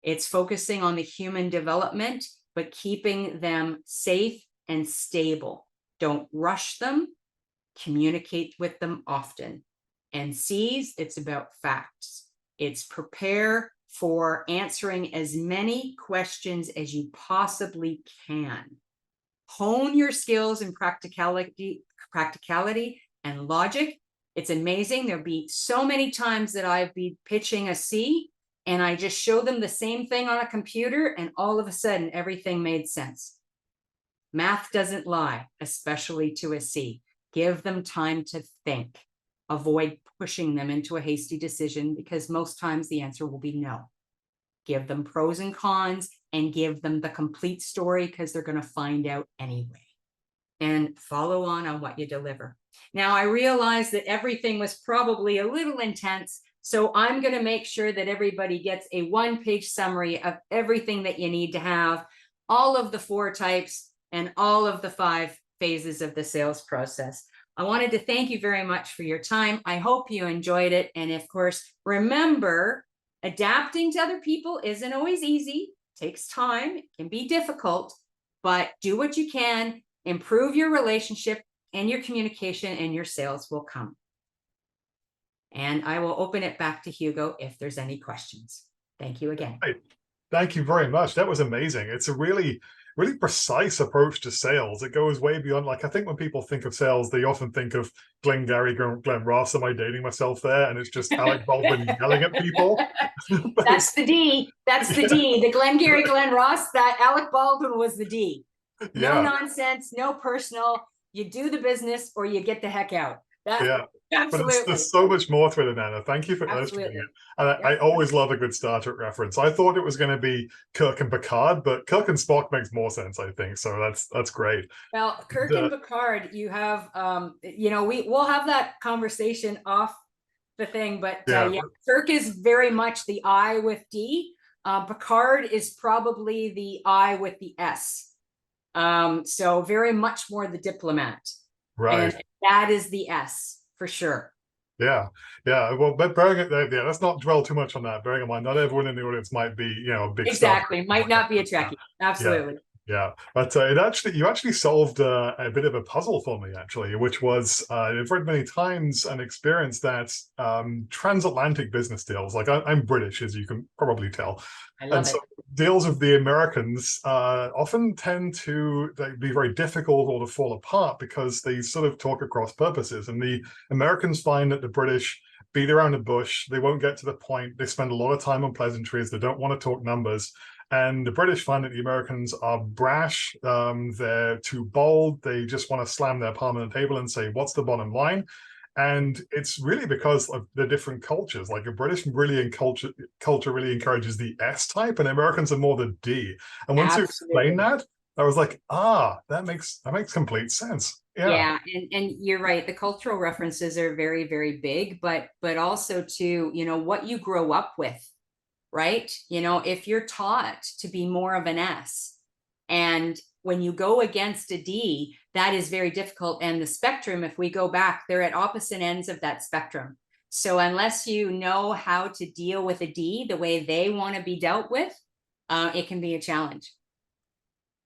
It's focusing on the human development, but keeping them safe and stable. Don't rush them. Communicate with them often. And C's, it's about facts. It's prepare for answering as many questions as you possibly can. Hone your skills in practicality and logic. It's amazing. There'll be so many times that I've been pitching a C and I just show them the same thing on a computer and all of a sudden everything made sense. Math doesn't lie, especially to a C. Give them time to think. Avoid pushing them into a hasty decision because most times the answer will be no. Give them pros and cons and give them the complete story because they're going to find out anyway. And follow on what you deliver. Now, I realize that everything was probably a little intense, So I'm going to make sure that everybody gets a one-page summary of everything that you need to have, all of the 4 types and all of the 5 phases of the sales process. I wanted to thank you very much for your time. I hope you enjoyed it. And of course, remember, adapting to other people isn't always easy. It takes time. It can be difficult, but do what you can, improve your relationship and your communication, and your sales will come. And I will open it back to Hugo if there's any questions. Thank you again. Right. Thank you very much. That was amazing. It's a really precise approach to sales. It goes way beyond, like, I think when people think of sales, they often think of Glengarry, Glen Ross. Am I dating myself there? And it's just Alec Baldwin yelling at people. That's the D. That's the D. The Glengarry, Glen Ross, that Alec Baldwin was the D. No nonsense, no personal. You do the business or you get the heck out. Absolutely. But there's so much more to it, Anna. Thank you for illustrating it. And I always love a good Star Trek reference. I thought it was going to be Kirk and Picard, but Kirk and Spock makes more sense, I think. So that's great. Well, Kirk and Picard, you have, we'll have that conversation off the thing, but Kirk is very much the I with D. Picard is probably the I with the S. So very much more the diplomat. Right. And that is the S for sure. Yeah. Well, but let's not dwell too much on that. Bearing in mind, not everyone in the audience might be, a big exactly might not be a Trekkie. Absolutely. Yeah, but you actually solved a bit of a puzzle for me, actually, which was I've read many times and experienced that transatlantic business deals. Like I'm British, as you can probably tell, and so deals of the Americans often tend to be very difficult or to fall apart because they sort of talk across purposes, and the Americans find that the British beat around the bush. They won't get to the point. They spend a lot of time on pleasantries. They don't want to talk numbers. And the British find that the Americans are brash, they're too bold, they just want to slam their palm on the table and say, what's the bottom line? And it's really because of the different cultures. Like a British culture really encourages the S type, and Americans are more the D. And once you explain that, I was like, that makes complete sense. Yeah, and you're right. The cultural references are very, very big, but also to, what you grow up with. Right? If you're taught to be more of an S, and when you go against a D, that is very difficult. And the spectrum, if we go back, they're at opposite ends of that spectrum. So unless you know how to deal with a D the way they want to be dealt with, it can be a challenge.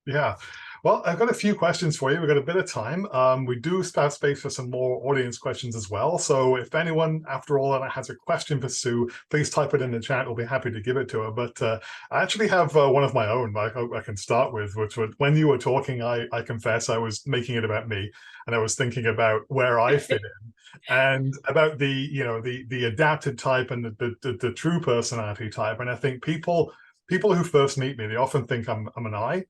Yeah. Well, I've got a few questions for you. We've got a bit of time. We do have space for some more audience questions as well. So if anyone, after all that, has a question for Sue, please type it in the chat. We'll be happy to give it to her. But I actually have one of my own I can start with, which was, when you were talking, I confess I was making it about me, and I was thinking about where I fit in, and about the adapted type and the true personality type. And I think people who first meet me, they often think I'm an I.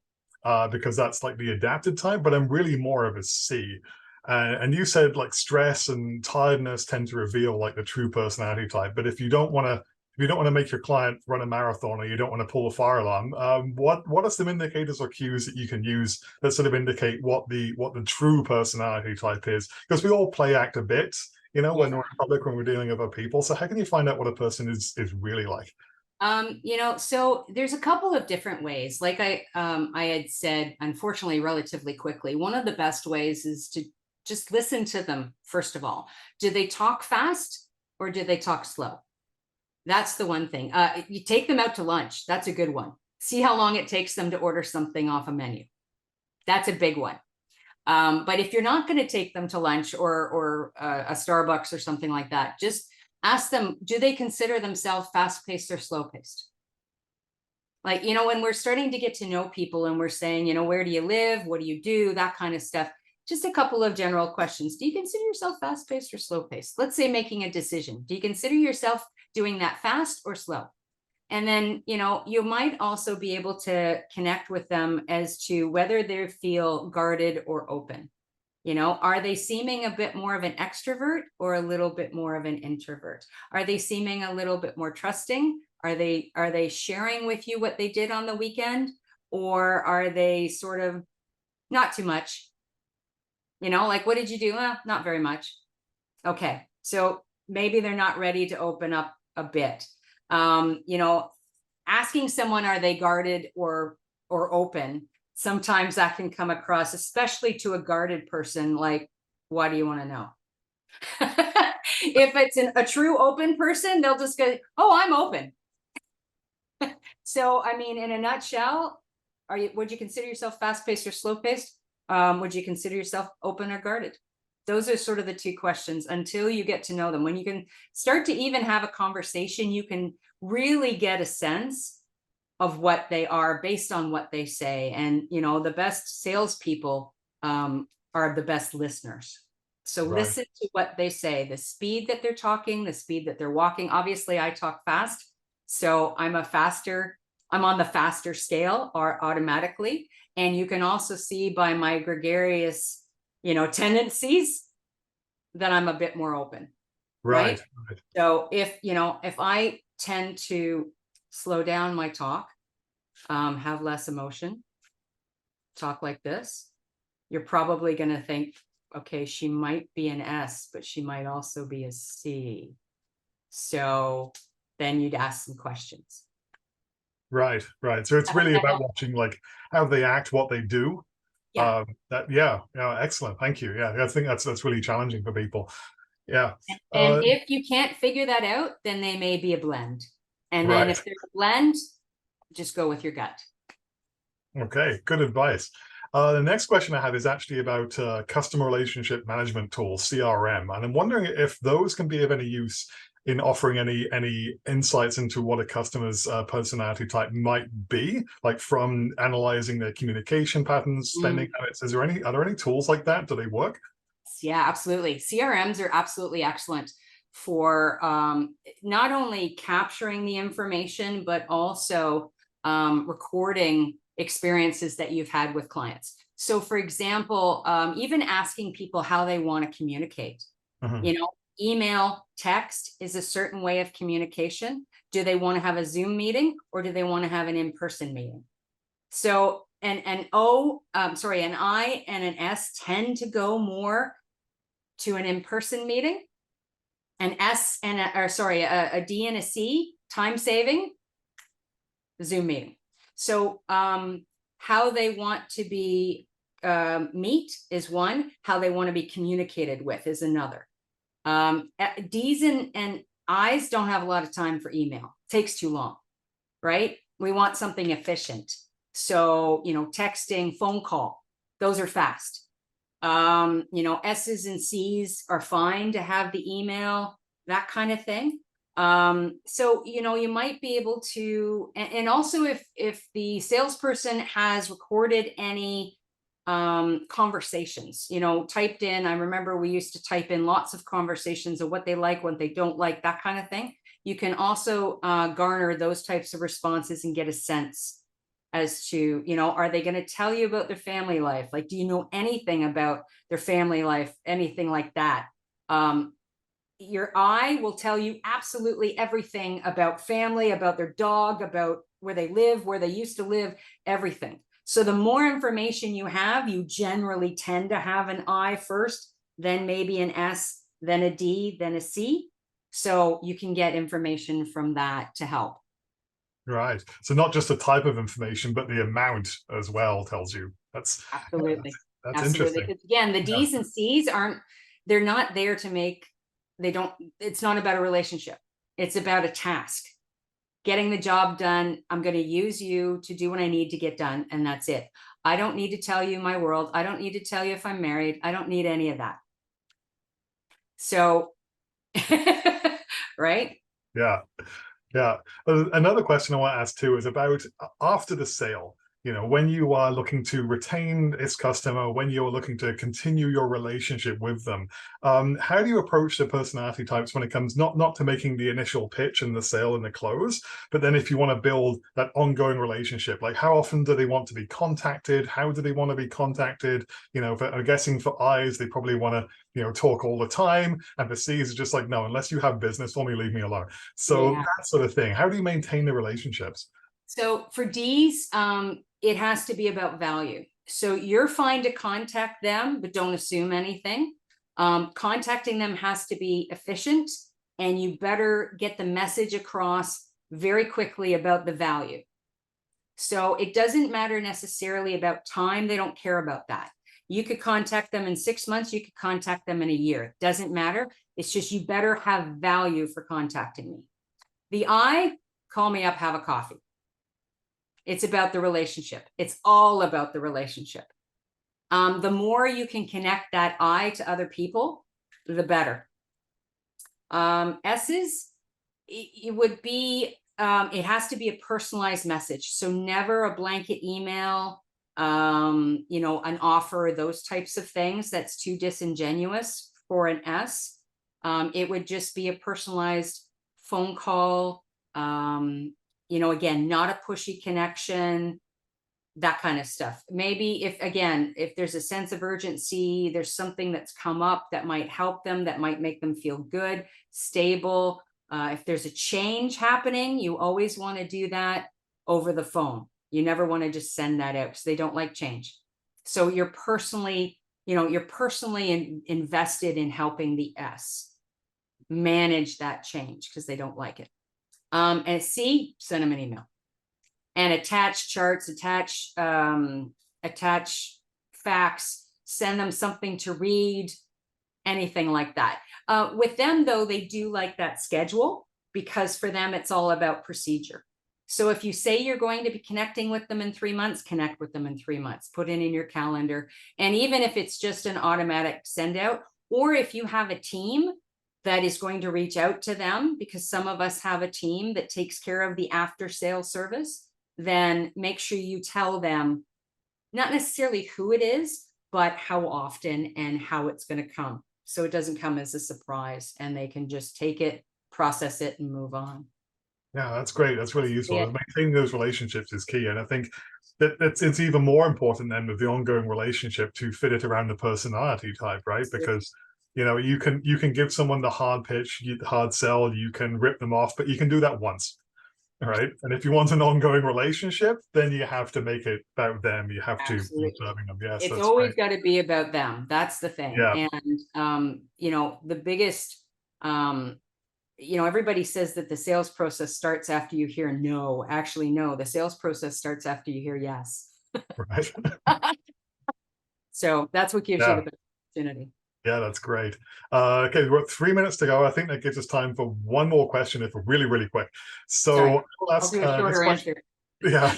Because that's like the adapted type, but I'm really more of a C. And you said like stress and tiredness tend to reveal like the true personality type. But if you don't want to make your client run a marathon, or you don't want to pull a fire alarm, what are some indicators or cues that you can use that sort of indicate what the true personality type is? Because we all play act a bit, when we're in public, when we're dealing with other people. So how can you find out what a person is really like? So there's a couple of different ways. Like I had said, unfortunately, relatively quickly, one of the best ways is to just listen to them. First of all, do they talk fast or do they talk slow? That's the one thing. You take them out to lunch. That's a good one. See how long it takes them to order something off a menu. That's a big one. But if you're not going to take them to lunch or a Starbucks or something like that, just ask them, do they consider themselves fast-paced or slow-paced? Like, when we're starting to get to know people and we're saying, where do you live? What do you do? That kind of stuff. Just a couple of general questions. Do you consider yourself fast-paced or slow-paced? Let's say making a decision. Do you consider yourself doing that fast or slow? And then, you might also be able to connect with them as to whether they feel guarded or open. Are they seeming a bit more of an extrovert or a little bit more of an introvert? Are they seeming a little bit more trusting? Are they sharing with you what they did on the weekend? Or are they sort of not too much? Like, what did you do? Not very much. Okay. So maybe they're not ready to open up a bit. You know, asking someone, are they guarded or open? Sometimes that can come across, especially to a guarded person, like, why do you want to know? If it's a true open person, they'll just go, oh, I'm open. So, I mean, in a nutshell, would you consider yourself fast-paced or slow-paced? Would you consider yourself open or guarded? Those are sort of the two questions until you get to know them. When you can start to even have a conversation, you can really get a sense of what they are based on what they say. And, you know, the best salespeople are the best listeners. So listen to what they say, the speed that they're talking, the speed that they're walking. Obviously, I talk fast, so I'm on the faster scale or automatically. And you can also see by my gregarious, you know, tendencies that I'm a bit more open. Right. So if I tend to slow down my talk, have less emotion, talk like this, you're probably going to think, okay, she might be an S, but she might also be a C. So then you'd ask some questions. Right. So it's really about watching like how they act, what they do. Yeah. Excellent. Thank you. Yeah, I think that's really challenging for people. Yeah. And if you can't figure that out, then they may be a blend. And then if they're a blend, just go with your gut. Okay, good advice. The next question I have is actually about customer relationship management tools, CRM, and I'm wondering if those can be of any use in offering any insights into what a customer's personality type might be, like from analyzing their communication patterns, spending habits. Are there any tools like that? Do they work? Yeah, absolutely. CRMs are absolutely excellent for not only capturing the information, but also recording experiences that you've had with clients. So for example, even asking people how they want to communicate, you know, email, text is a certain way of communication. Do they want to have a Zoom meeting or do they want to have an in-person meeting? So an I and an S tend to go more to an in-person meeting. An S and a D and a C, time saving, Zoom meeting. So how they want to be meet is one, how they want to be communicated with is another. D's and I's don't have a lot of time for email. It takes too long, right? We want something efficient. So, you know, texting, phone call, those are fast. You know, S's and C's are fine to have the email, that kind of thing. So, you know, you might be able to, and also if the salesperson has recorded any conversations, you know, typed in, I remember we used to type in lots of conversations of what they like, what they don't like, that kind of thing. You can also garner those types of responses and get a sense as to, you know, are they going to tell you about their family life? Like, do you know anything about their family life? Anything like that? Your I will tell you absolutely everything about family, about their dog, about where they live, where they used to live, everything. So the more information you have, you generally tend to have an I first, then maybe an S, then a D, then a C. So you can get information from that to help. Right. So not just the type of information, but the amount as well tells you. That's absolutely. That's absolutely. interesting. Again, the D's and C's they're not there to make, it's not about a relationship. It's about a task. Getting the job done. I'm going to use you to do what I need to get done. And that's it. I don't need to tell you my world. I don't need to tell you if I'm married. I don't need any of that. So, right? Yeah. Another question I want to ask too is about after the sale. You know, when you are looking to retain this customer, when you're looking to continue your relationship with them, how do you approach the personality types when it comes not to making the initial pitch and the sale and the close, but then if you want to build that ongoing relationship, like how often do they want to be contacted? How do they want to be contacted? You know, I'm guessing for I's, they probably want to, you know, talk all the time, and for C's, it's just like, no, unless you have business for me, leave me alone. So that sort of thing. How do you maintain the relationships? So for D's, it has to be about value. So you're fine to contact them, but don't assume anything. Contacting them has to be efficient and you better get the message across very quickly about the value. So it doesn't matter necessarily about time. They don't care about that. You could contact them in 6 months. You could contact them in a year. It doesn't matter. It's just you better have value for contacting me. The I, call me up, have a coffee. It's about the relationship. It's all about the relationship. The more you can connect that I to other people, the better. S's, it would be, it has to be a personalized message. So never a blanket email, you know, an offer, those types of things. That's too disingenuous for an S. It would just be a personalized phone call. You know, again, not a pushy connection, that kind of stuff. Maybe if there's a sense of urgency, there's something that's come up that might help them, that might make them feel good, stable. If there's a change happening, you always want to do that over the phone. You never want to just send that out because they don't like change. So you're personally, you know, invested in helping the S manage that change because they don't like it. And C, send them an email. And attach charts, attach facts, send them something to read, anything like that. With them, though, they do like that schedule because for them, it's all about procedure. So if you say you're going to be connecting with them in 3 months, connect with them in 3 months, put it in your calendar. And even if it's just an automatic send out, or if you have a team that is going to reach out to them, because some of us have a team that takes care of the after sales service, then make sure you tell them not necessarily who it is, but how often and how it's going to come. So it doesn't come as a surprise and they can just take it, process it, and move on. Yeah, that's great. That's really useful. Yeah. Maintaining those relationships is key. And I think that it's even more important then with the ongoing relationship to fit it around the personality type, right? Because, you know, you can give someone the hard pitch, the hard sell, you can rip them off, but you can do that once. Right. And if you want an ongoing relationship, then you have to make it about them. You have Absolutely. to be serving them. Yes, It's that's always great. got to be about them. That's the thing. Yeah. And, you know, the biggest, you know, everybody says that the sales process starts after you hear no. Actually, no, the sales process starts after you hear yes. Right. So that's what gives you the best opportunity. Yeah, that's great. Okay, we've got 3 minutes to go. I think that gives us time for one more question if we're really, really quick. So I'll do a shorter answer. Yeah,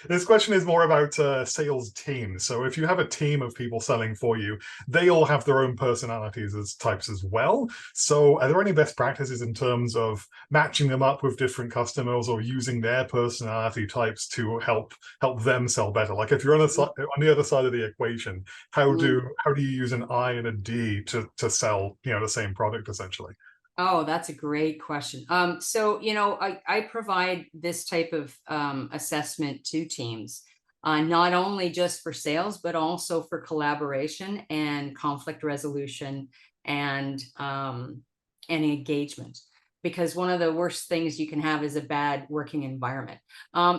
this question is more about sales teams. So if you have a team of people selling for you, they all have their own personalities as types as well. So are there any best practices in terms of matching them up with different customers or using their personality types to help them sell better? Like if you're on the other side of the equation, how do you use an I and a D to sell, you know, the same product essentially? Oh, that's a great question. So, you know, I provide this type of assessment to teams, not only just for sales, but also for collaboration and conflict resolution and engagement. Because one of the worst things you can have is a bad working environment.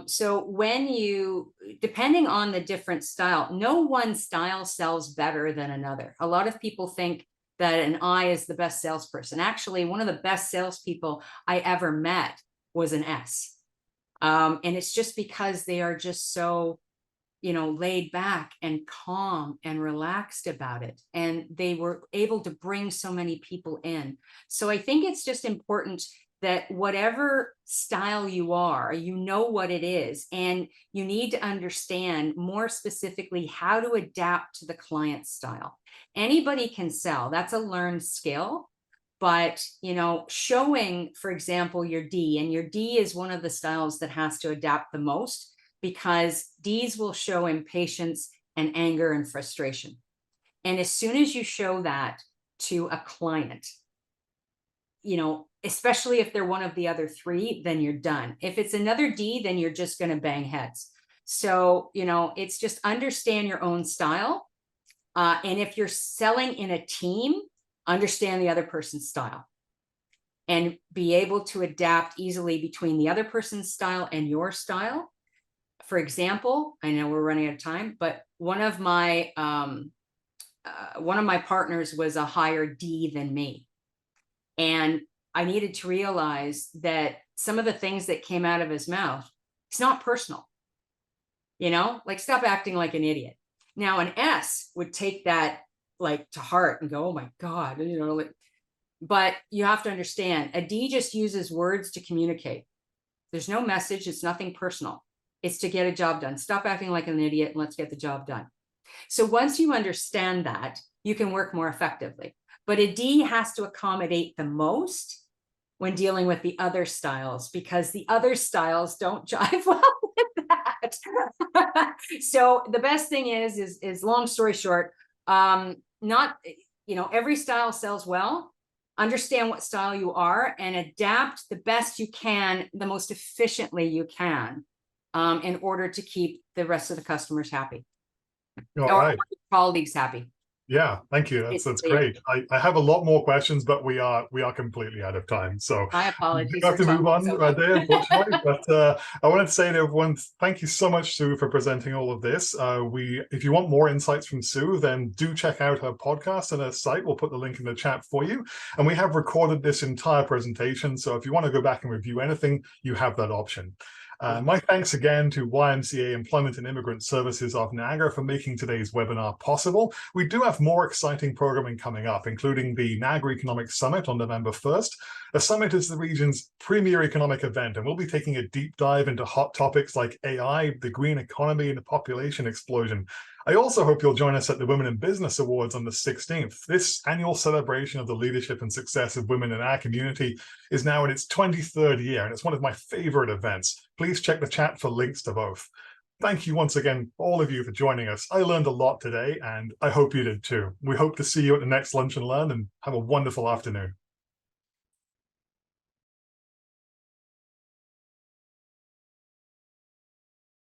So when depending on the different style, no one style sells better than another. A lot of people think that an I is the best salesperson. Actually, one of the best salespeople I ever met was an S. And it's just because they are just so, you know, laid back and calm and relaxed about it. And they were able to bring so many people in. So I think it's just important that whatever style you are, you know what it is, and you need to understand more specifically how to adapt to the client's style. Anybody can sell, that's a learned skill, but, you know, showing, for example, your D, and your D is one of the styles that has to adapt the most because Ds will show impatience and anger and frustration. And as soon as you show that to a client, you know, especially if they're one of the other three, then you're done. If it's another D, then you're just going to bang heads. So, you know, it's just understand your own style. And if you're selling in a team, understand the other person's style and be able to adapt easily between the other person's style and your style. For example, I know we're running out of time, but one of my partners was a higher D than me. And I needed to realize that some of the things that came out of his mouth, it's not personal. You know, like, stop acting like an idiot. Now, an S would take that like to heart and go, oh my God, you know, like, but you have to understand, a D just uses words to communicate. There's no message. It's nothing personal. It's to get a job done. Stop acting like an idiot and let's get the job done. So once you understand that, you can work more effectively. But a D has to accommodate the most when dealing with the other styles, because the other styles don't jive well with that. So the best thing is long story short, not, you know, every style sells well. Understand what style you are and adapt the best you can, the most efficiently you can, in order to keep the rest of the customers happy. All Or right. colleagues happy. Yeah, thank you. That's great. I have a lot more questions, but we are completely out of time. So My apologies. we have to move on right there, unfortunately. But I wanted to say to everyone, thank you so much, Sue, for presenting all of this. If you want more insights from Sue, then do check out her podcast and her site. We'll put the link in the chat for you. And we have recorded this entire presentation. So if you want to go back and review anything, you have that option. My thanks again to YMCA Employment and Immigrant Services of Niagara for making today's webinar possible. We do have more exciting programming coming up, including the Niagara Economic Summit on November 1st. The summit is the region's premier economic event, and we'll be taking a deep dive into hot topics like AI, the green economy, and the population explosion. I also hope you'll join us at the Women in Business Awards on the 16th. This annual celebration of the leadership and success of women in our community is now in its 23rd year, and it's one of my favorite events. Please check the chat for links to both. Thank you once again, all of you, for joining us. I learned a lot today, and I hope you did too. We hope to see you at the next Lunch and Learn, and have a wonderful afternoon.